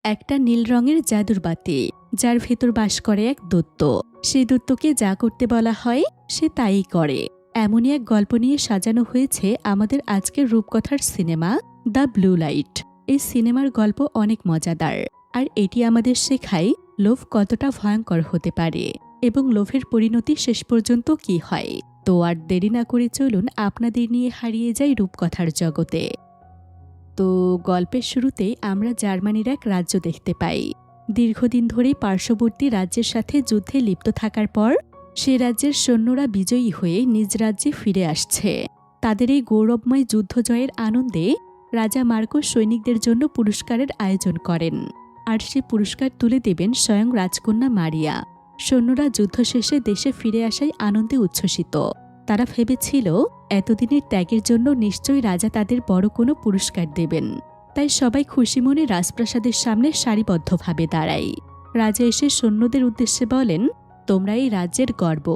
একটা নীল রঙের জাদুর বাতি, যার ভেতর বাস করে এক দৈত্য। সেই দৈত্যকে যা করতে বলা হয় সে তাই করে। এমনই এক গল্প নিয়ে সাজানো হয়েছে আমাদের আজকের রূপকথার সিনেমা দ্য ব্লু লাইট। এই সিনেমার গল্প অনেক মজাদার, আর এটি আমাদের শেখায় লোভ কতটা ভয়ঙ্কর হতে পারে এবং লোভের পরিণতি শেষ পর্যন্ত কি হয়। তো আর দেরি না করে চলুন আপনাদের নিয়ে হারিয়ে যাই রূপকথার জগতে। তো গল্পের শুরুতেই আমরা জার্মানির এক রাজ্য দেখতে পাই। দীর্ঘদিন ধরে পার্শ্ববর্তী রাজ্যের সাথে যুদ্ধে লিপ্ত থাকার পর সে রাজ্যের সৈন্যরা বিজয়ী হয়ে নিজ রাজ্যে ফিরে আসছে। তাদের এই গৌরবময় যুদ্ধ জয়ের আনন্দে রাজা মার্কো সৈনিকদের জন্য পুরস্কারের আয়োজন করেন, আর সে পুরস্কার তুলে দেবেন স্বয়ং রাজকন্যা মারিয়া। সৈন্যরা যুদ্ধ শেষে দেশে ফিরে আসায় আনন্দে উচ্ছ্বসিত। তারা ভেবেছিল এতদিনের ত্যাগের জন্য নিশ্চয়ই রাজা তাদের বড় কোনো পুরস্কার দেবেন। তাই সবাই খুশি মনে রাজপ্রাসাদের সামনে সারিবদ্ধভাবে দাঁড়ায়। রাজা এসে সৈন্যদের উদ্দেশ্যে বলেন, তোমরা এই রাজ্যের গর্ব,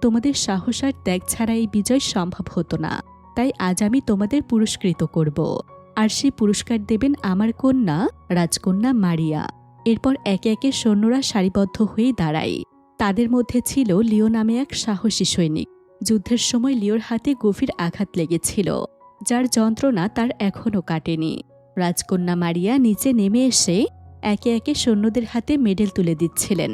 তোমাদের সাহস আর ত্যাগ ছাড়া এই বিজয় সম্ভব হতো না। তাই আজ আমি তোমাদের পুরস্কৃত করব, আর সেই পুরস্কার দেবেন আমার কন্যা রাজকন্যা মারিয়া। এরপর একে একে সৈন্যরা সারিবদ্ধ হয়ে দাঁড়ায়। তাদের মধ্যে ছিল লিও নামে এক সাহসী সৈনিক। যুদ্ধের সময় লিওর হাতে গভীর আঘাত লেগেছিল, যার যন্ত্রণা তার এখনও কাটেনি। রাজকন্যা মারিয়া নিচে নেমে এসে একে একে সৈন্যদের হাতে মেডেল তুলে দিচ্ছিলেন।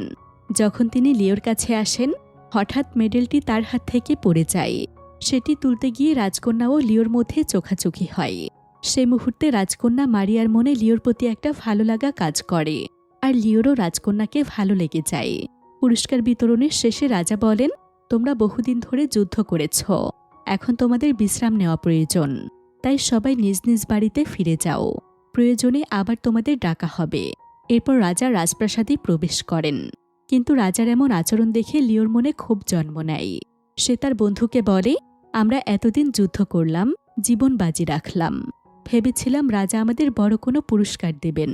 যখন তিনি লিওর কাছে আসেন, হঠাৎ মেডেলটি তার হাত থেকে পড়ে যায়। সেটি তুলতে গিয়ে রাজকন্যা ও লিওর মধ্যে চোখাচোখি হয়। সে মুহূর্তে রাজকন্যা মারিয়ার মনে লিওর প্রতি একটা ভালো লাগা কাজ করে, আর লিওরও রাজকন্যাকে ভালো লেগে যায়। পুরস্কার বিতরণের শেষে রাজা বলেন, তোমরা বহুদিন ধরে যুদ্ধ করেছ, এখন তোমাদের বিশ্রাম নেওয়া প্রয়োজন। তাই সবাই নিজ নিজ বাড়িতে ফিরে যাও, প্রয়োজনে আবার তোমাদের ডাকা হবে। এরপর রাজা রাজপ্রাসাদে প্রবেশ করেন। কিন্তু রাজার এমন আচরণ দেখে লিওর মনে ক্ষোভ জন্ম নেয়। সে তার বন্ধুকে বলে, আমরা এতদিন যুদ্ধ করলাম, জীবন বাজি রাখলাম, ভেবেছিলাম রাজা আমাদের বড় কোনো পুরস্কার দেবেন,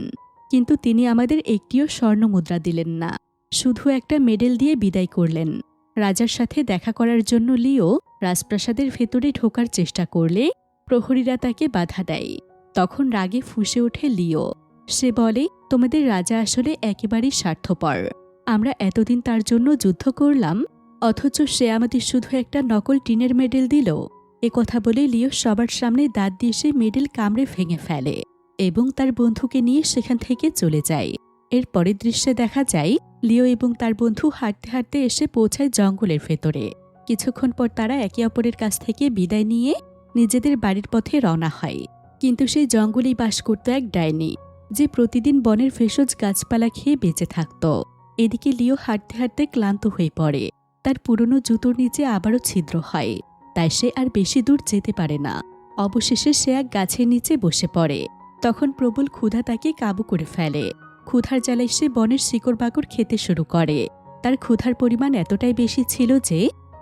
কিন্তু তিনি আমাদের একটিও স্বর্ণ মুদ্রা দিলেন না, শুধু একটা মেডেল দিয়ে বিদায় করলেন। রাজার সাথে দেখা করার জন্য লিও রাজপ্রাসাদের ভেতরে ঢোকার চেষ্টা করলে প্রহরীরা তাকে বাধা দেয়। তখন রাগে ফুঁসে ওঠে লিও। সে বলে, তোমাদের রাজা আসলে একেবারেই স্বার্থপর। আমরা এতদিন তার জন্য যুদ্ধ করলাম, অথচ সে আমাদের শুধু একটা নকল টিনের মেডেল দিল। এ কথা বলে লিও সবার সামনে দাঁত দিয়ে সে মেডেল কামড়ে ভেঙে ফেলে এবং তার বন্ধুকে নিয়ে সেখান থেকে চলে যায়। এর পরের দৃশ্যে দেখা যায় লিও এবং তার বন্ধু হাঁটতে হাঁটতে এসে পৌঁছায় জঙ্গলের ভেতরে। কিছুক্ষণ পর তারা একে অপরের কাছ থেকে বিদায় নিয়ে নিজেদের বাড়ির পথে রওনা হয়। কিন্তু সেই জঙ্গলেই বাস করত এক ডাইনি, যে প্রতিদিন বনের ভেষজ গাছপালা খেয়ে বেঁচে থাকত। এদিকে লিও হাঁটতে হাঁটতে ক্লান্ত হয়ে পড়ে। তার পুরনো জুতোর নিচে আবারও ছিদ্র হয়, তাই সে আর বেশি দূর যেতে পারে না। অবশেষে সে এক গাছের নিচে বসে পড়ে। তখন প্রবল ক্ষুধা তাকে কাবু করে ফেলে। ক্ষুধার জ্বালায় সে বনের শিকড় বাকড় খেতে শুরু করে। তার ক্ষুধার পরিমাণ এতটাই বেশি ছিল যে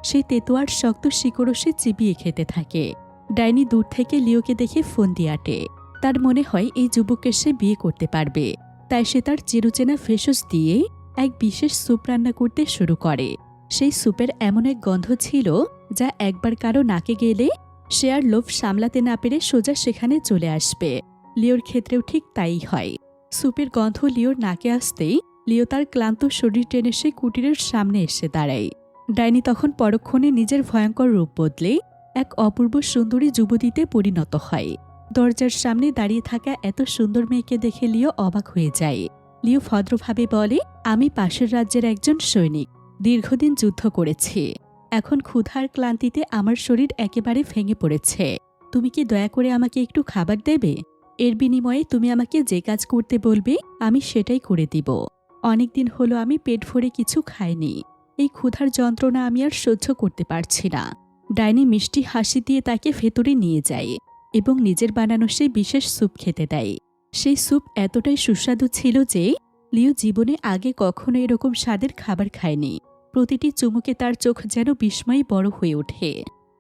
সে তেতোয়ার শক্ত শিকড়ও সে চিবিয়ে খেতে থাকে। ডাইনি দূর থেকে লিওকে দেখে ফন্দি আটে। তার মনে হয় এই যুবককে সে বিয়ে করতে পারবে, তাই সে তার চিরচেনা ভেষজ দিয়ে এক বিশেষ স্যুপ রান্না করতে শুরু করে। সেই স্যুপের এমন এক গন্ধ ছিল যা একবার কারো নাকে গেলে সে আর লোভ সামলাতে না পেরে সোজা সেখানে চলে আসবে। লিওর ক্ষেত্রেও ঠিক তাই হয়। স্যুপের গন্ধ লিওর নাকে আসতেই লিও তার ক্লান্ত শরীর টেনে সে কুটিরের সামনে এসে দাঁড়ায়। ডাইনি তখন পরক্ষণে নিজের ভয়ঙ্কর রূপ বদলে এক অপূর্ব সুন্দরী যুবতীতে পরিণত হয়। দরজার সামনে দাঁড়িয়ে থাকা এত সুন্দর মেয়েকে দেখে লিও অবাক হয়ে যায়। লিও ভদ্রভাবে বলে, আমি পাশের রাজ্যের একজন সৈনিক, দীর্ঘদিন যুদ্ধ করেছি। এখন ক্ষুধার ক্লান্তিতে আমার শরীর একেবারে ভেঙে পড়েছে। তুমি কি দয়া করে আমাকে একটু খাবার দেবে? এর বিনিময়ে তুমি আমাকে যে কাজ করতে বলবে আমি সেটাই করে দিব। অনেকদিন হলো আমি পেট ভরে কিছু খাইনি। এই ক্ষুধার যন্ত্রণা আমি আর সহ্য করতে পারছি না। ডাইনি মিষ্টি হাসি দিয়ে তাকে ভেতরে নিয়ে যায় এবং নিজের বানানো সেই বিশেষ স্যুপ খেতে দেয়। সেই স্যুপ এতটাই সুস্বাদু ছিল যে লিও জীবনে আগে কখনো এরকম স্বাদের খাবার খায়নি। প্রতিটি চুমুকে তার চোখ যেন বিস্ময়ে বড় হয়ে ওঠে।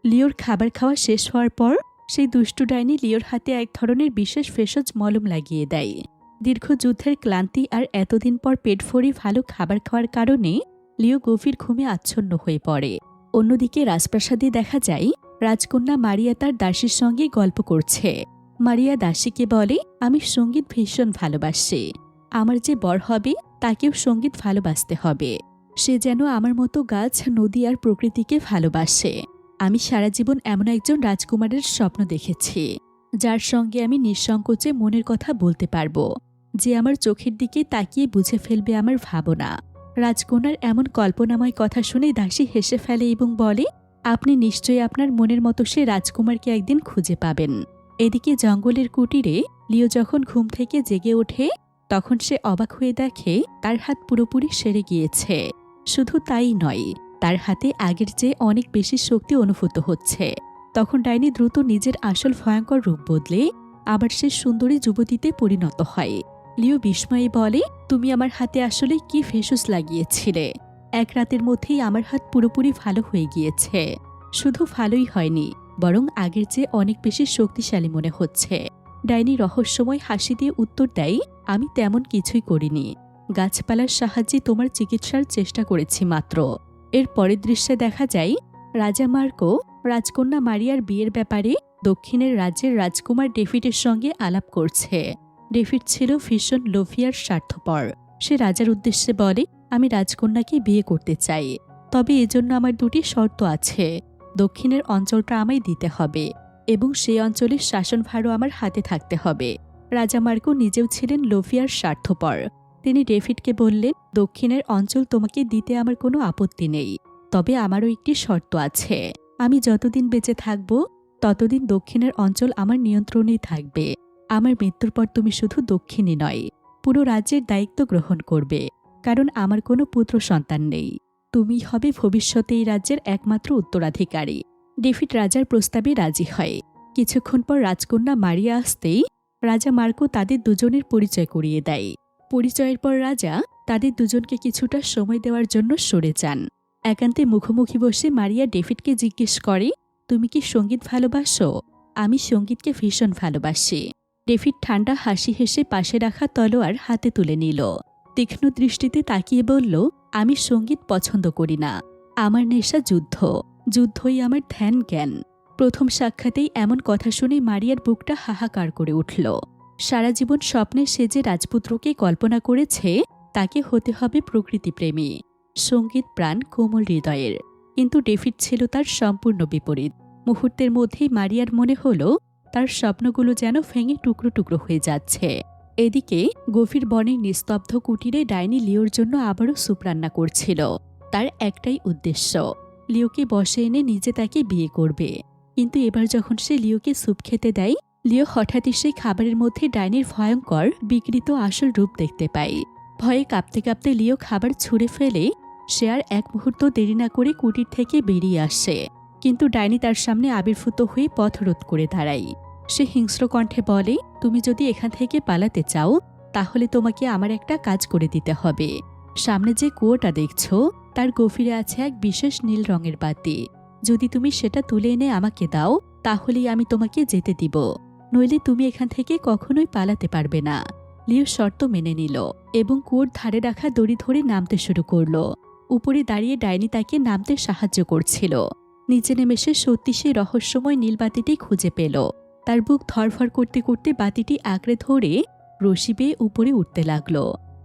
লিওর খাবার খাওয়া শেষ হওয়ার পর সেই দুষ্টু ডাইনি লিওর হাতে এক ধরনের বিশেষ ভেষজ মলম লাগিয়ে দেয়। দীর্ঘ যুদ্ধের ক্লান্তি আর এতদিন পর পেট ভরে ভালো খাবার খাওয়ার কারণে লিও গভীর ঘুমে আচ্ছন্ন হয়ে পড়ে। অন্যদিকে রাজপ্রাসাদে দেখা যায় রাজকন্যা মারিয়া তার দাসীর সঙ্গে গল্প করছে। মারিয়া দাসীকে বলে, আমি সঙ্গীত ভীষণ ভালোবাসি, আমার যে বর হবে তাকেও সঙ্গীত ভালোবাসতে হবে। সে যেন আমার মতো গাছ, নদী আর প্রকৃতিকে ভালোবাসে। আমি সারা জীবন এমন একজন রাজকুমারের স্বপ্ন দেখেছি, যার সঙ্গে আমি নিঃসংকোচে মনের কথা বলতে পারবো, যে আমার চোখের দিকে তাকিয়ে বুঝে ফেলবে আমার ভাবনা। রাজকন্যার এমন কল্পনাময় কথা শুনে দাসী হেসে ফেলে এবং বলে, আপনি নিশ্চয়ই আপনার মনের মতো সে রাজকুমারকে একদিন খুঁজে পাবেন। এদিকে জঙ্গলের কুটিরে লিও যখন ঘুম থেকে জেগে ওঠে, তখন সে অবাক হয়ে দেখে তার হাত পুরোপুরি সেরে গিয়েছে। শুধু তাই নয়, তার হাতে আগের চেয়ে অনেক বেশি শক্তি অনুভূত হচ্ছে। তখন ডাইনি দ্রুত নিজের আসল ভয়ঙ্কর রূপ বদলে আবার সে সুন্দরী যুবতীতে পরিণত হয়। লিও বিস্ময়ে বলে, তুমি আমার হাতে আসলে কি ফেসুস লাগিয়েছিলে? এক রাতের মধ্যেই আমার হাত পুরোপুরি ভালো হয়ে গিয়েছে। শুধু ভালোই হয়নি, বরং আগের চেয়ে অনেক বেশি শক্তিশালী মনে হচ্ছে। ডাইনি রহস্যময় হাসি দিয়ে উত্তর দেয়, আমি তেমন কিছুই করিনি। গাছপালার সাহায্যে তোমার চিকিৎসার চেষ্টা করেছি মাত্র। এর পরের দৃশ্যে দেখা যায় রাজা মার্কো রাজকন্যা মারিয়ার বিয়ের ব্যাপারে দক্ষিণের রাজ্যের রাজকুমার ডেভিডের সঙ্গে আলাপ করছে। ডেভিড ছিল ভীষণ লোভী আর স্বার্থপর। সে রাজার উদ্দেশ্যে বলে, আমি রাজকন্যাকে বিয়ে করতে চাই, তবে এজন্য আমার দুটি শর্ত আছে। দক্ষিণের অঞ্চলটা আমায় দিতে হবে এবং সেই অঞ্চলের শাসনভারও আমার হাতে থাকতে হবে। রাজা মার্কো নিজেও ছিলেন লোভী আর স্বার্থপর। তিনি ডেভিডকে বললেন, দক্ষিণের অঞ্চল তোমাকে দিতে আমার কোনো আপত্তি নেই, তবে আমারও একটি শর্ত আছে। আমি যতদিন বেঁচে থাকব ততদিন দক্ষিণের অঞ্চল আমার নিয়ন্ত্রণেই থাকবে। আমার মৃত্যুর পর তুমি শুধু দক্ষিণই নয়, পুরো রাজ্যের দায়িত্ব গ্রহণ করবে, কারণ আমার কোনো পুত্র সন্তান নেই। তুমি হবে ভবিষ্যতে এই রাজ্যের একমাত্র উত্তরাধিকারী। ডেভিড রাজার প্রস্তাবে রাজি হয়। কিছুক্ষণ পর রাজকন্যা মারিয়া আসতেই রাজা মার্কো তাদের দুজনের পরিচয় করিয়ে দেয়। পরিচয়ের পর রাজা তাদের দুজনকে কিছুটা সময় দেওয়ার জন্য সরে যান। একান্তে মুখোমুখি বসে মারিয়া ডেভিডকে জিজ্ঞেস করে, তুমি কি সঙ্গীত ভালোবাসো? আমি সঙ্গীতকে ভীষণ ভালোবাসি। ডেভিড ঠান্ডা হাসি হেসে পাশে রাখা তলোয়ার হাতে তুলে নিল। তীক্ষ্ণ দৃষ্টিতে তাকিয়ে বলল, আমি সঙ্গীত পছন্দ করি না। আমার নেশা যুদ্ধ, যুদ্ধই আমার ধ্যান জ্ঞান। প্রথম সাক্ষাতেই এমন কথা শুনে মারিয়ার বুকটা হাহাকার করে উঠল। সারা জীবন স্বপ্নে সে যে রাজপুত্রকে কল্পনা করেছে, তাকে হতে হবে প্রকৃতিপ্রেমী, সঙ্গীত প্রাণ কোমল হৃদয়ের। কিন্তু ডেভিড ছিল তার সম্পূর্ণ বিপরীত। মুহূর্তের মধ্যেই মারিয়ার মনে হলো তার স্বপ্নগুলো যেন ভেঙে টুকরো টুকরো হয়ে যাচ্ছে। এদিকে গভীর বনের নিস্তব্ধ কুটিরে ডাইনি লিওর জন্য আবারও স্যুপ রান্না করছিল। তার একটাই উদ্দেশ্য, লিওকে বসে এনে নিজে তাকে বিয়ে করবে। কিন্তু এবার যখন সে লিওকে স্যুপ খেতে দেয়, লিও হঠাৎই সেই খাবারের মধ্যে ডাইনির ভয়ঙ্কর বিকৃত আসল রূপ দেখতে পায়। ভয়ে কাঁপতে কাঁপতে লিও খাবার ছুঁড়ে ফেলে সে আর এক মুহূর্ত দেরি না করে কুটির থেকে বেরিয়ে আসে। কিন্তু ডাইনি তার সামনে আবির্ভূত হয়ে পথরোধ করে দাঁড়ায়। সে হিংস্র কণ্ঠে বলে, তুমি যদি এখান থেকে পালাতে চাও, তাহলে তোমাকে আমার একটা কাজ করে দিতে হবে। সামনে যে কুয়োটা দেখছো, তার গভীরে আছে এক বিশেষ নীল রঙের বাতি। যদি তুমি সেটা তুলে এনে আমাকে দাও, তাহলেই আমি তোমাকে যেতে দিব, নইলে তুমি এখান থেকে কখনোই পালাতে পারবে না। লিও শর্ত মেনে নিল এবং কুয়োর ধারে রাখা দড়ি ধরে নামতে শুরু করল। উপরে দাঁড়িয়ে ডাইনি তাকে নামতে সাহায্য করছিল। নিচে নেমে সে সত্যি সেই রহস্যময় নীল বাতিটি খুঁজে পেল। তার বুক ধরফর করতে করতে বাতিটি আঁকড়ে ধরে রশি বেয়ে উপরে উঠতে লাগল।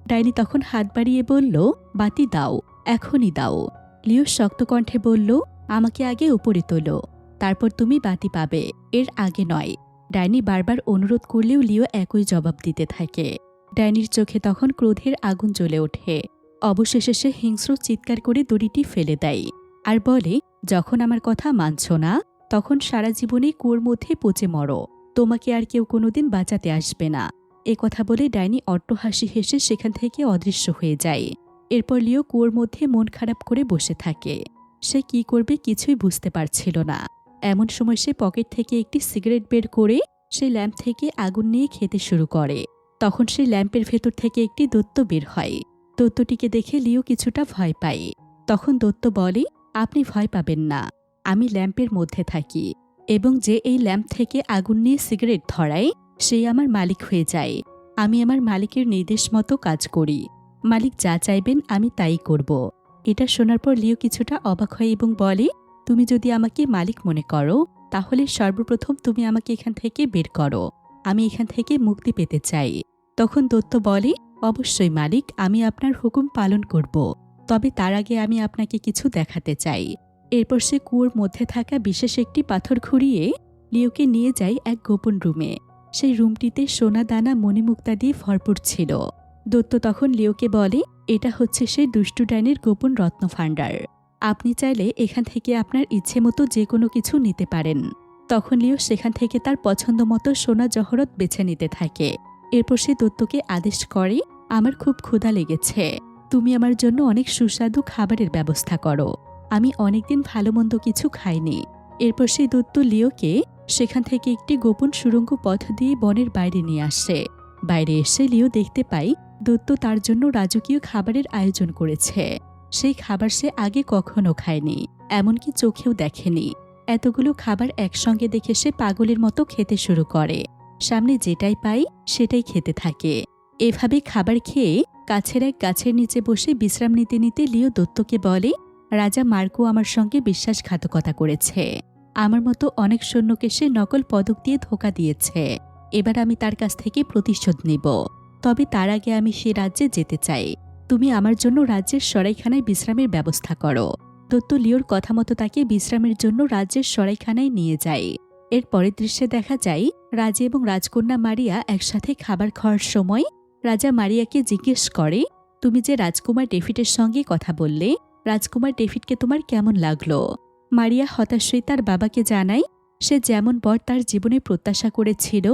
ডাইনি তখন হাত বাড়িয়ে বলল, বাতি দাও, এখনই দাও। লিও শক্ত কণ্ঠে বলল, আমাকে আগে উপরে তোলো, তারপর তুমি বাতি পাবে, এর আগে নয়। ডাইনি বারবার অনুরোধ করলেও লিও একই জবাব দিতে থাকে। ডাইনির চোখে তখন ক্রোধের আগুন জ্বলে ওঠে। অবশেষে সে হিংস্র চিৎকার করে দড়িটি ফেলে দেয় আর বলে, যখন আমার কথা মানছ না, তখন সারা জীবনে কুয়োর মধ্যে পচে মরো, তোমাকে আর কেউ কোনোদিন বাঁচাতে আসবে না। এ কথা বলে ডাইনি অট্টহাসি হেসে সেখান থেকে অদৃশ্য হয়ে যায়। এরপর লিও কুয়োর মধ্যে মন খারাপ করে বসে থাকে। সে কি করবে কিছুই বুঝতে পারছিল না। এমন সময় সে পকেট থেকে একটি সিগারেট বের করে সেই ল্যাম্প থেকে আগুন নিয়ে খেতে শুরু করে। তখন সেই ল্যাম্পের ভেতর থেকে একটি দৈত্য বের হয়। দৈত্যটিকে দেখে লিও কিছুটা ভয় পায়। তখন দৈত্য বলে, আপনি ভয় পাবেন না, আমি ল্যাম্পের মধ্যে থাকি এবং যে এই ল্যাম্প থেকে আগুন নিয়ে সিগারেট ধরায় সেই আমার মালিক হয়ে যায়। আমি আমার মালিকের নির্দেশ মতো কাজ করি। মালিক যা চাইবেন আমি তাই করব। এটা শোনার পর লিও কিছুটা অবাক হয় এবং বলে, তুমি যদি আমাকে মালিক মনে করো, তাহলে সর্বপ্রথম তুমি আমাকে এখান থেকে বের করো। আমি এখান থেকে মুক্তি পেতে চাই। তখন দৈত্য বলে, অবশ্যই মালিক, আমি আপনার হুকুম পালন করব। তবে তার আগে আমি আপনাকে কিছু দেখাতে চাই। এরপর সে কুয়োর মধ্যে থাকা বিশেষ একটি পাথর ঘুরিয়ে লিওকে নিয়ে যায় এক গোপন রুমে। সেই রুমটিতে সোনা দানা মণিমুক্তা দিয়ে ভরপুর ছিল। দত্ত তখন লিওকে বলে, এটা হচ্ছে সেই দুষ্টু ডাইনির গোপন রত্নভাণ্ডার। আপনি চাইলে এখান থেকে আপনার ইচ্ছে মতো যে কোনো কিছু নিতে পারেন। তখন লিও সেখান থেকে তার পছন্দ মতো সোনা জহরত বেছে নিতে থাকে। এরপর সে দত্তকে আদেশ করে, আমার খুব ক্ষুধা লেগেছে, তুমি আমার জন্য অনেক সুস্বাদু খাবারের ব্যবস্থা করো। আমি অনেকদিন ভালো মন্দ কিছু খাইনি। এরপর সেই দত্ত লিওকে সেখান থেকে একটি গোপন সুড়ঙ্গ পথ দিয়ে বনের বাইরে নিয়ে আসে। বাইরে এসে লিও দেখতে পাই দত্ত তার জন্য রাজকীয় খাবারের আয়োজন করেছে। সেই খাবার সে আগে কখনো খায়নি, এমনকি চোখেও দেখেনি। এতগুলো খাবার একসঙ্গে দেখে সে পাগলের মতো খেতে শুরু করে। সামনে যেটাই পাই সেটাই খেতে থাকে। এভাবে খাবার খেয়ে কাছের এক গাছের নিচে বসে বিশ্রাম নিতে নিতে লিও দত্তকে বলে, রাজা মার্কো আমার সঙ্গে বিশ্বাসঘাতকতা করেছে। আমার মতো অনেক সৈন্যকে সে নকল পদক দিয়ে ধোঁকা দিয়েছে। এবার আমি তার কাছ থেকে প্রতিশোধ নেব। তবে তার আগে আমি সে রাজ্যে যেতে চাই। তুমি আমার জন্য রাজ্যের সরাইখানায় বিশ্রামের ব্যবস্থা করো। দত্ত লিওর কথা মতো তাকে বিশ্রামের জন্য রাজ্যের সরাইখানায় নিয়ে যায়। এর পরের দৃশ্যে দেখা যায় রাজা এবং রাজকন্যা মারিয়া একসাথে খাবার খাওয়ার সময় রাজা মারিয়াকে জিজ্ঞেস করে, তুমি যে রাজকুমার ডেভিডের সঙ্গে কথা বললে, রাজকুমার ডেভিডকে তোমার কেমন লাগলো? মারিয়া হতাশ হয়ে তার বাবাকে জানায়, সে যেমন বর তার জীবনে প্রত্যাশা করেছিল,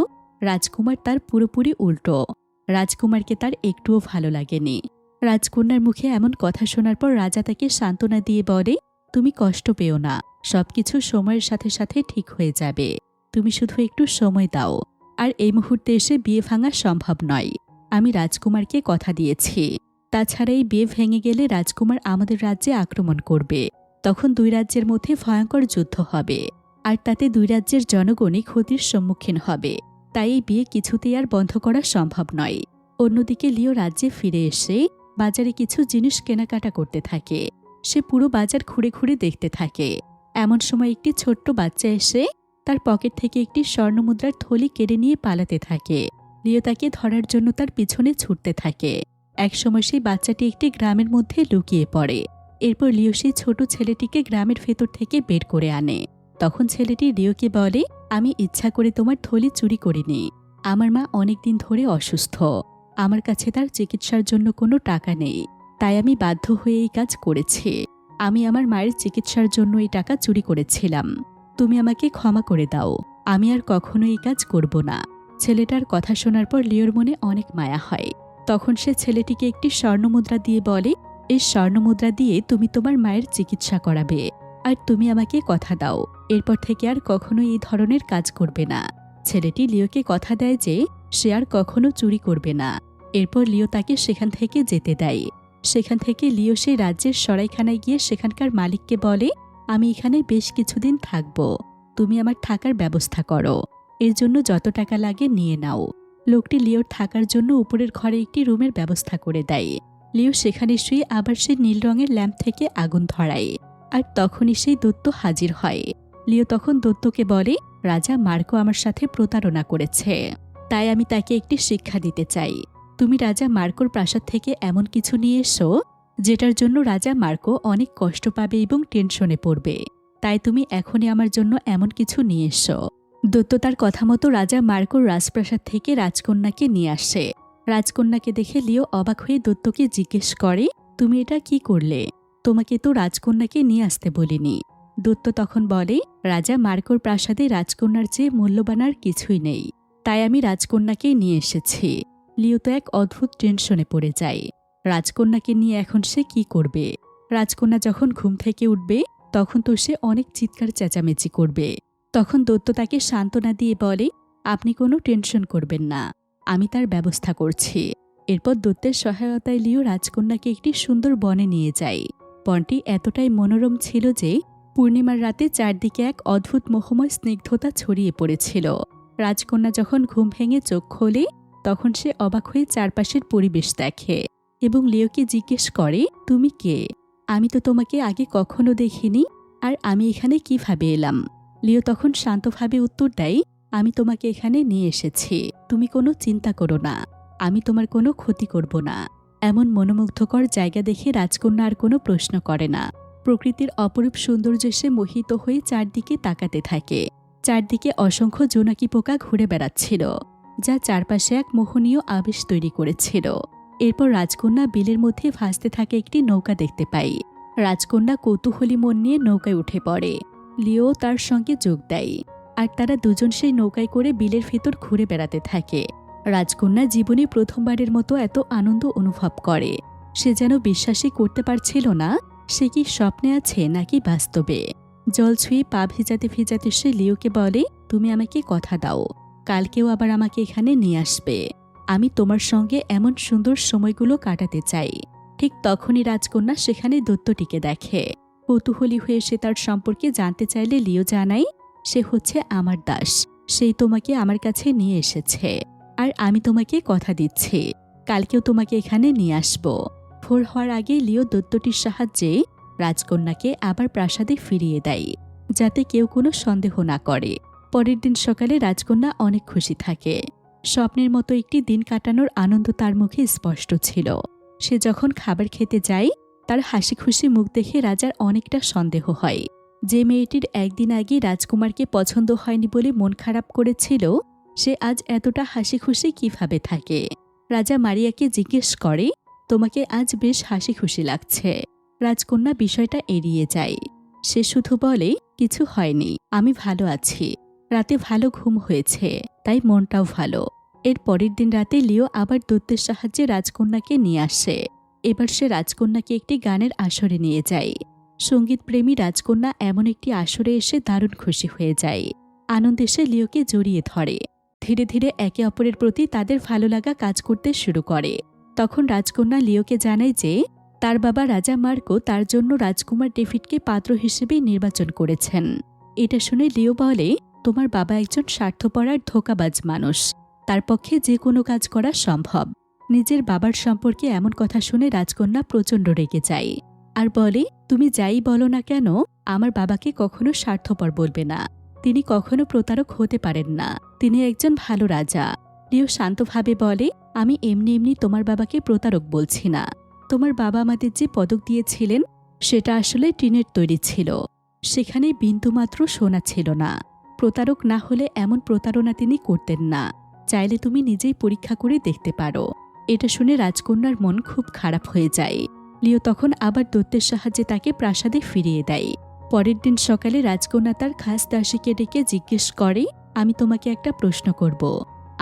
রাজকুমার তার পুরোপুরি উল্টো। রাজকুমারকে তার একটুও ভালো লাগেনি। রাজকন্যার মুখে এমন কথা শোনার পর রাজা তাকে সান্ত্বনা দিয়ে বলে, তুমি কষ্ট পেও না, সবকিছু সময়ের সাথে সাথে ঠিক হয়ে যাবে। তুমি শুধু একটু সময় দাও। আর এই মুহূর্তে এসে বিয়ে ভাঙা সম্ভব নয়। আমি রাজকুমারকে কথা দিয়েছি। তাছাড়া এই বিয়ে ভেঙে গেলে রাজকুমার আমাদের রাজ্যে আক্রমণ করবে। তখন দুই রাজ্যের মধ্যে ভয়ঙ্কর যুদ্ধ হবে। আর তাতে দুই রাজ্যের জনগণই ক্ষতির সম্মুখীন হবে। তাই এই বিয়ে কিছুতেই আর বন্ধ করা সম্ভব নয়। অন্যদিকে লিও রাজ্যে ফিরে এসে বাজারে কিছু জিনিস কেনাকাটা করতে থাকে। সে পুরো বাজার ঘুরে ঘুরে দেখতে থাকে। এমন সময় একটি ছোট্ট বাচ্চা এসে তার পকেট থেকে একটি স্বর্ণমুদ্রার থলি কেড়ে নিয়ে পালাতে থাকে। লিও তাকে ধরার জন্য তার পিছনে ছুটতে থাকে। একসময় সেই বাচ্চাটি একটি গ্রামের মধ্যে লুকিয়ে পড়ে। এরপর লিও সেই ছোট ছেলেটিকে গ্রামের ভেতর থেকে বের করে আনে। তখন ছেলেটি লিওকে বলে, আমি ইচ্ছা করে তোমার থলি চুরি করিনি। আমার মা অনেকদিন ধরে অসুস্থ। আমার কাছে তার চিকিৎসার জন্য কোনো টাকা নেই। তাই আমি বাধ্য হয়ে এই কাজ করেছি। আমি আমার মায়ের চিকিৎসার জন্য এই টাকা চুরি করেছিলাম। তুমি আমাকে ক্ষমা করে দাও। আমি আর কখনো এই কাজ করব না। ছেলেটার কথা শোনার পর লিওর মনে অনেক মায়া হয়। তখন সে ছেলেটিকে একটি স্বর্ণমুদ্রা দিয়ে বলে, এই স্বর্ণমুদ্রা দিয়ে তুমি তোমার মায়ের চিকিৎসা করাবে। আর তুমি আমাকে কথা দাও, এরপর থেকে আর কখনো এই ধরনের কাজ করবে না। ছেলেটি লিওকে কথা দেয় যে সে আর কখনো চুরি করবে না। এরপর লিও তাকে সেখান থেকে যেতে দেয়। সেখান থেকে লিও সেই রাজ্যের সরাইখানায় গিয়ে সেখানকার মালিককে বলে, আমি এখানে বেশ কিছুদিন থাকব। তুমি আমার থাকার ব্যবস্থা করো। এর জন্য যত টাকা লাগে নিয়ে নাও। লোকটি লিওর থাকার জন্য উপরের ঘরে একটি রুমের ব্যবস্থা করে দেয়। লিও সেখানে শুয়ে আবার সে নীল রঙের ল্যাম্প থেকে আগুন ধরায়। আর তখনই সেই দত্ত হাজির হয়। লিও তখন দত্তকে বলে, রাজা মার্কো আমার সাথে প্রতারণা করেছে। তাই আমি তাকে একটি শিক্ষা দিতে চাই। তুমি রাজা মার্কোর প্রাসাদ থেকে এমন কিছু নিয়ে এসো যেটার জন্য রাজা মার্কো অনেক কষ্ট পাবে এবং টেনশনে পড়বে। তাই তুমি এখনই আমার জন্য এমন কিছু নিয়ে এসো। দত্ত তার কথা মতো রাজা মার্কোর রাজপ্রাসাদ থেকে রাজকন্যাকে নিয়ে আসে। রাজকন্যাকে দেখে লিও অবাক হয়ে দত্তকে জিজ্ঞেস করে, তুমি এটা কি করলে? তোমাকে তো রাজকন্যাকে নিয়ে আসতে বলিনি। দত্ত তখন বলে, রাজা মার্কোর প্রাসাদে রাজকন্যার চেয়ে মূল্যবান আর কিছুই নেই। তাই আমি রাজকন্যাকেই নিয়ে এসেছি। লিও তো এক অদ্ভুত টেনশনে পড়ে যায়। রাজকন্যাকে নিয়ে এখন সে কি করবে? রাজকন্যা যখন ঘুম থেকে উঠবে তখন তো সে অনেক চিৎকার চেঁচামেচি করবে। তখন দত্ত তাকে সান্ত্বনা দিয়ে বলে, আপনি কোনো টেনশন করবেন না, আমি তার ব্যবস্থা করছি। এরপর দত্তের সহায়তায় লিও রাজকন্যাকে একটি সুন্দর বনে নিয়ে যায়। বনটি এতটাই মনোরম ছিল যে পূর্ণিমার রাতে চারদিকে এক অদ্ভুত মোহময় স্নিগ্ধতা ছড়িয়ে পড়েছিল। রাজকন্যা যখন ঘুম ভেঙে চোখ খোলে তখন সে অবাক হয়ে চারপাশের পরিবেশ দেখে এবং লিওকে জিজ্ঞেস করে, তুমি কে? আমি তো তোমাকে আগে কখনো দেখিনি, আর আমি এখানে কিভাবে এলাম? লিও তখন শান্তভাবে উত্তর দেয়, আমি তোমাকে এখানে নিয়ে এসেছি, তুমি কোনো চিন্তা করো না। আমি তোমার কোনো ক্ষতি করব না। এমন মনোমুগ্ধকর জায়গা দেখে রাজকন্যা আর কোনো প্রশ্ন করে না। প্রকৃতির অপরূপ সৌন্দর্যে সে মোহিত হয়ে চারদিকে তাকাতে থাকে। চারদিকে অসংখ্য জোনাকি পোকা ঘুরে বেড়াচ্ছিল, যা চারপাশে এক মোহনীয় আবেশ তৈরি করেছিল। এরপর রাজকন্যা বিলের মধ্যে ভাসতে থাকা একটি নৌকা দেখতে পাই। রাজকন্যা কৌতূহলী মন নিয়ে নৌকায় উঠে পড়ে। লিও তার সঙ্গে যোগ দেয়, আর তারা দুজন সেই নৌকায় করে বিলের ভেতর ঘুরে বেড়াতে থাকে। রাজকন্যা জীবনে প্রথমবারের মতো এত আনন্দ অনুভব করে। সে যেন বিশ্বাসই করতে পারছিল না সে কি স্বপ্নে আছে নাকি বাস্তবে। জল ছুঁয়ে পা ভিজাতে ভিজাতে সে লিওকে বলে, তুমি আমাকে কথা দাও, কালকেও আবার আমাকে এখানে নিয়ে আসবে। আমি তোমার সঙ্গে এমন সুন্দর সময়গুলো কাটাতে চাই। ঠিক তখনই রাজকন্যা সেখানে দৈত্যটিকে দেখে। কৌতূহলী হয়ে সে তার সম্পর্কে জানতে চাইলে লিও জানাই, সে হচ্ছে আমার দাস। সেই তোমাকে আমার কাছে নিয়ে এসেছে, আর আমি তোমাকে কথা দিচ্ছি কালকেও তোমাকে এখানে নিয়ে আসব। ভোর হওয়ার আগে লিও দৈত্যটির সাহায্যে রাজকন্যাকে আবার প্রাসাদে ফিরিয়ে দেয়, যাতে কেউ কোনো সন্দেহ না করে। পরের দিন সকালে রাজকন্যা অনেক খুশি থাকে। স্বপ্নের মতো একটি দিন কাটানোর আনন্দ তার মুখে স্পষ্ট ছিল। সে যখন খাবার খেতে যায়, তার হাসি খুশি মুখ দেখে রাজার অনেকটা সন্দেহ হয়। যে মেয়েটির একদিন আগে রাজকুমারকে পছন্দ হয়নি বলে মন খারাপ করেছিল, সে আজ এতটা হাসি খুশি কিভাবে থাকে। রাজা মারিয়াকে জিজ্ঞেস করে, তোমাকে আজ বেশ হাসি খুশি লাগছে। রাজকন্যা বিষয়টা এড়িয়ে যায়। সে শুধু বলে, কিছু হয়নি, আমি ভালো আছি। রাতে ভালো ঘুম হয়েছে, তাই মনটাও ভালো। এর পরের দিন রাতে লিও আবার দৈত্যের সাহায্যে রাজকন্যাকে নিয়ে আসে। এবার সে রাজকন্যাকে একটি গানের আসরে নিয়ে যায়। সঙ্গীতপ্রেমী রাজকন্যা এমন একটি আসরে এসে দারুণ খুশি হয়ে যায়। আনন্দে সে লিওকে জড়িয়ে ধরে। ধীরে ধীরে একে অপরের প্রতি তাদের ভালো লাগা কাজ করতে শুরু করে। তখন রাজকন্যা লিওকে জানায় যে তার বাবা রাজা মার্কো তার জন্য রাজকুমার ডেভিডকে পাত্র হিসেবে নির্বাচন করেছেন। এটা শুনে লিও বলে, তোমার বাবা একজন স্বার্থপর আর ধোঁকাবাজ মানুষ, তার পক্ষে যে কোনো কাজ করা সম্ভব। নিজের বাবার সম্পর্কে এমন কথা শুনে রাজকন্যা প্রচণ্ড রেগে যায়, আর বলে, তুমি যাই বলো না কেন, আমার বাবাকে কখনো স্বার্থপর বলবে না। তিনি কখনো প্রতারক হতে পারেন না, তিনি একজন ভালো রাজা। লিও শান্তভাবে বলে, আমি এমনি এমনি তোমার বাবাকে প্রতারক বলছি না। তোমার বাবা আমাদের যে পদক দিয়েছিলেন সেটা আসলে টিনের তৈরি ছিল, সেখানে বিন্দুমাত্র সোনা ছিল না। প্রতারক না হলে এমন প্রতারণা তিনি করতেন না। চাইলে তুমি নিজেই পরীক্ষা করে দেখতে পারো। এটা শুনে রাজকন্যার মন খুব খারাপ হয়ে যায়। লিও তখন আবার দৈত্যের সাহায্যে তাকে প্রাসাদে ফিরিয়ে দেয়। পরের দিন সকালে রাজকন্যা তার খাস দাসীকে ডেকে জিজ্ঞেস করে, আমি তোমাকে একটা প্রশ্ন করব,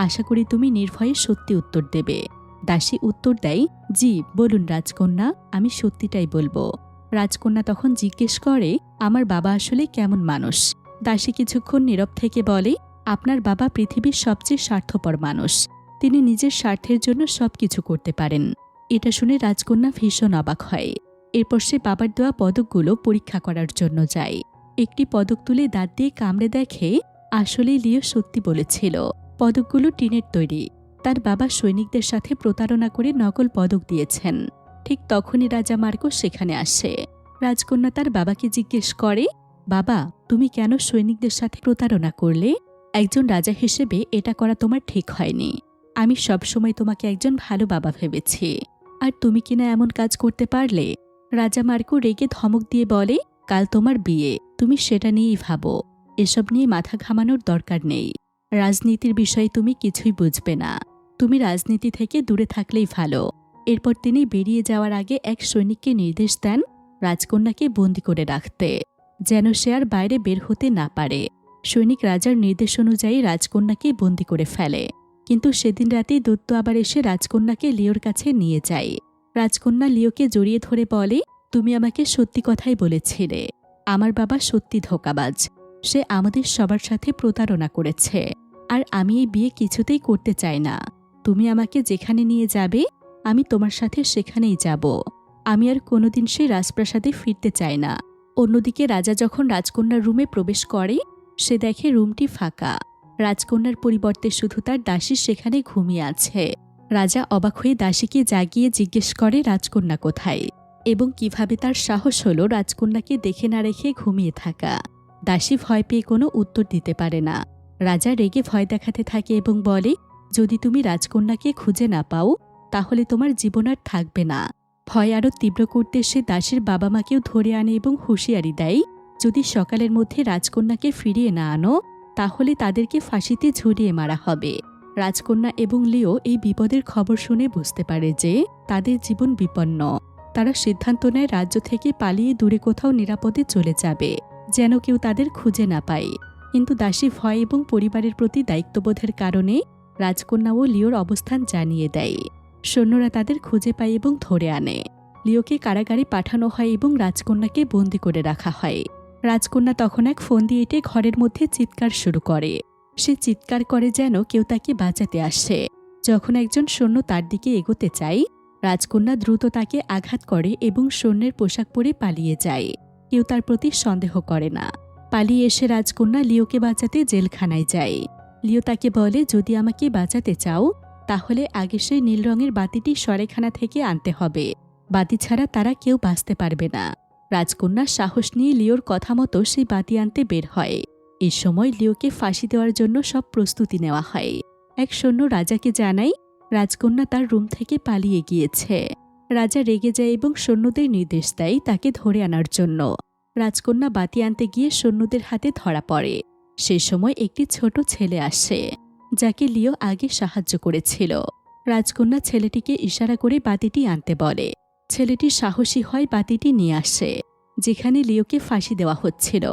আশা করি তুমি নির্ভয়ে সত্যি উত্তর দেবে। দাসী উত্তর দেয়, জি বলুন রাজকন্যা, আমি সত্যিটাই বলবো। রাজকন্যা তখন জিজ্ঞেস করে, আমার বাবা আসলে কেমন মানুষ? দাসী কিছুক্ষণ নীরব থেকে বলে, আপনার বাবা পৃথিবীর সবচেয়ে স্বার্থপর মানুষ। তিনি নিজের স্বার্থের জন্য সবকিছু করতে পারেন। এটা শুনে রাজকন্যা ভীষণ অবাক হয়। এরপর সে বাবার দেওয়া পদকগুলো পরীক্ষা করার জন্য যায়। একটি পদক তুলে দাঁত দিয়ে কামড়ে দেখে আসলে লিও সত্যি বলেছিল, পদকগুলো টিনের তৈরি। তার বাবা সৈনিকদের সাথে প্রতারণা করে নকল পদক দিয়েছেন। ঠিক তখনই রাজা মার্কো সেখানে আসে। রাজকন্যা তার বাবাকে জিজ্ঞেস করে, বাবা তুমি কেন সৈনিকদের সাথে প্রতারণা করলে? একজন রাজা হিসেবে এটা করা তোমার ঠিক হয়নি। আমি সবসময় তোমাকে একজন ভালো বাবা ভেবেছি, আর তুমি কিনা এমন কাজ করতে পারলে? রাজা মার্কো রেগে ধমক দিয়ে বলে, কাল তোমার বিয়ে, তুমি সেটা নিয়েই ভাবো। এসব নিয়ে মাথা ঘামানোর দরকার নেই। রাজনীতির বিষয়ে তুমি কিছুই বুঝবে না। তুমি রাজনীতি থেকে দূরে থাকলেই ভালো। এরপর তিনি বেরিয়ে যাওয়ার আগে এক সৈনিককে নির্দেশ দেন রাজকন্যাকে বন্দি করে রাখতে, যেন সে আর বাইরে বের হতে না পারে। সৈনিক রাজার নির্দেশ অনুযায়ী রাজকন্যাকে বন্দি করে ফেলে। কিন্তু সেদিন রাতেই দৈত্য আবার এসে রাজকন্যাকে লিওর কাছে নিয়ে যায়। রাজকন্যা লিওকে জড়িয়ে ধরে বলে, তুমি আমাকে সত্যি কথাই বলেছিলে। আমার বাবা সত্যি ধোঁকাবাজ। সে আমাদের সবার সাথে প্রতারণা করেছে, আর আমি এই বিয়ে কিছুতেই করতে চাই না। তুমি আমাকে যেখানে নিয়ে যাবে আমি তোমার সাথে সেখানেই যাব। আমি আর কোনোদিন সেই রাজপ্রাসাদে ফিরতে চাই না। অন্যদিকে রাজা যখন রাজকন্যার রুমে প্রবেশ করে, সে দেখে রুমটি ফাঁকা। রাজকন্যার পরিবর্তে শুধু তার দাসী সেখানে ঘুমিয়ে আছে। রাজা অবাক হয়ে দাসীকে জাগিয়ে জিজ্ঞেস করে রাজকন্যা কোথায়, এবং কিভাবে তার সাহস হলো রাজকন্যাকে দেখে না রেখে ঘুমিয়ে থাকা। দাসী ভয় পেয়ে কোনো উত্তর দিতে পারে না। রাজা রেগে ভয় দেখাতে থাকে এবং বলে, যদি তুমি রাজকন্যাকে খুঁজে না পাও তাহলে তোমার জীবন আর থাকবে না। ভয় আরও তীব্র করতে সে দাসীর বাবা মাকেও ধরে আনে এবং হুঁশিয়ারি দেয়, যদি সকালের মধ্যে রাজকন্যাকে ফিরিয়ে না আনো তাহলে তাদেরকে ফাঁসিতে ঝুলিয়ে মারা হবে। রাজকন্যা এবং লিও এই বিপদের খবর শুনে বুঝতে পারে যে তাদের জীবন বিপন্ন। তারা সিদ্ধান্ত নেয় রাজ্য থেকে পালিয়ে দূরে কোথাও নিরাপদে চলে যাবে, যেন কেউ তাদের খুঁজে না পায়। কিন্তু দাসী ভয় এবং পরিবারের প্রতি দায়িত্ববোধের কারণে রাজকন্যা ও লিওর অবস্থান জানিয়ে দেয়। সৈন্যরা তাদের খুঁজে পায় এবং ধরে আনে। লিওকে কারাগারে পাঠানো হয় এবং রাজকন্যাকে বন্দি করে রাখা হয়। রাজকন্যা তখন এক ফন্দি এঁটে ঘরের মধ্যে চিৎকার শুরু করে। সে চিৎকার করে যেন কেউ তাকে বাঁচাতে আসে। যখন একজন সৈন্য তার দিকে এগোতে চায়, রাজকন্যা দ্রুত তাকে আঘাত করে এবং সৈন্যের পোশাক পরে পালিয়ে যায়। কেউ তার প্রতি সন্দেহ করে না। পালিয়ে এসে রাজকন্যা লিওকে বাঁচাতে জেলখানায় যায়। লিও তাকে বলে, যদি আমাকে বাঁচাতে চাও তাহলে আগে সেই নীল রঙের বাতিটি সরেখানা থেকে আনতে হবে। বাতি ছাড়া তারা কেউ বাঁচতে পারবে না। রাজকন্যা সাহস নিয়ে লিওর কথা মতো সেই বাতি আনতে বের হয়। এই সময় লিওকে ফাঁসি দেওয়ার জন্য সব প্রস্তুতি নেওয়া হয়। এক সৈন্য রাজাকে জানায় রাজকন্যা তার রুম থেকে পালিয়ে গিয়েছে। রাজা রেগে যায় এবং সৈন্যদের নির্দেশ দেয় তাকে ধরে আনার জন্য। রাজকন্যা বাতি আনতে গিয়ে সৈন্যদের হাতে ধরা পড়ে। সে সময় একটি ছোট ছেলে আসে, যাকে লিও আগে সাহায্য করেছিল। রাজকন্যা ছেলেটিকে ইশারা করে বাতিটি আনতে বলে। ছেলেটি সাহসী হয় বাতিটি নিয়ে আসে। যেখানে লিওকে ফাঁসি দেওয়া হচ্ছিল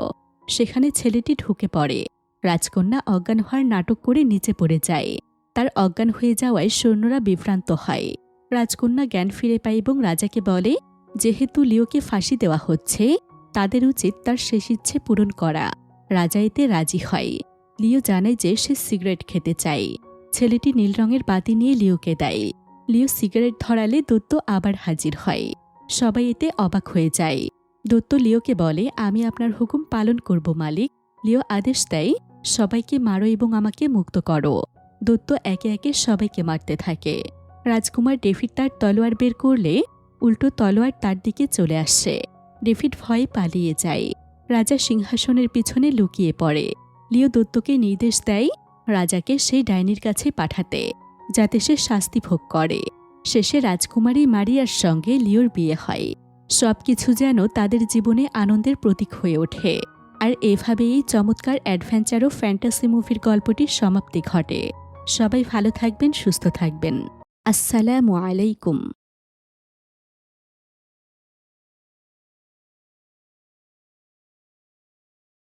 সেখানে ছেলেটি ঢুকে পড়ে। রাজকন্যা অজ্ঞান হওয়ার নাটক করে নিচে পড়ে যায়। তার অজ্ঞান হয়ে যাওয়ায় সৈন্যরা বিভ্রান্ত হয়। রাজকন্যা জ্ঞান ফিরে পায় এবং রাজাকে বলে, যেহেতু লিওকে ফাঁসি দেওয়া হচ্ছে তাদের উচিত তার শেষ ইচ্ছে পূরণ করা। রাজা এতে রাজি হয়। লিও জানে যে সে সিগারেট খেতে চায়। ছেলেটি নীল রঙের বাতি নিয়ে লিওকে দেয়। লিও সিগারেট ধরালে দৈত্য আবার হাজির হয়। সবাই এতে অবাক হয়ে যায়। দৈত্য লিওকে বলে, আমি আপনার হুকুম পালন করব মালিক। লিও আদেশ দেয়, সবাইকে মারো এবং আমাকে মুক্ত করো। দৈত্য একে একে সবাইকে মারতে থাকে। রাজকুমার ডেভিড তার তলোয়ার বের করলে উল্টো তলোয়ার তার দিকে চলে আসে। ডেভিড ভয়ে পালিয়ে যায়। রাজা সিংহাসনের পিছনে লুকিয়ে পড়ে। লিও দৈত্যকে নির্দেশ দেয় রাজাকে সেই ডাইনির কাছে পাঠাতে, যাতে সে শাস্তি ভোগ করে। শেষে রাজকুমারী মারিয়ার সঙ্গে লিওর বিয়ে হয়। সবকিছু যেন তাদের জীবনে আনন্দের প্রতীক হয়ে ওঠে। আর এভাবেই এই চমৎকার অ্যাডভেঞ্চার ও ফ্যান্টাসি মুভির গল্পটির সমাপ্তি ঘটে। সবাই ভালো থাকবেন, সুস্থ থাকবেন। আসসালামু আলাইকুম।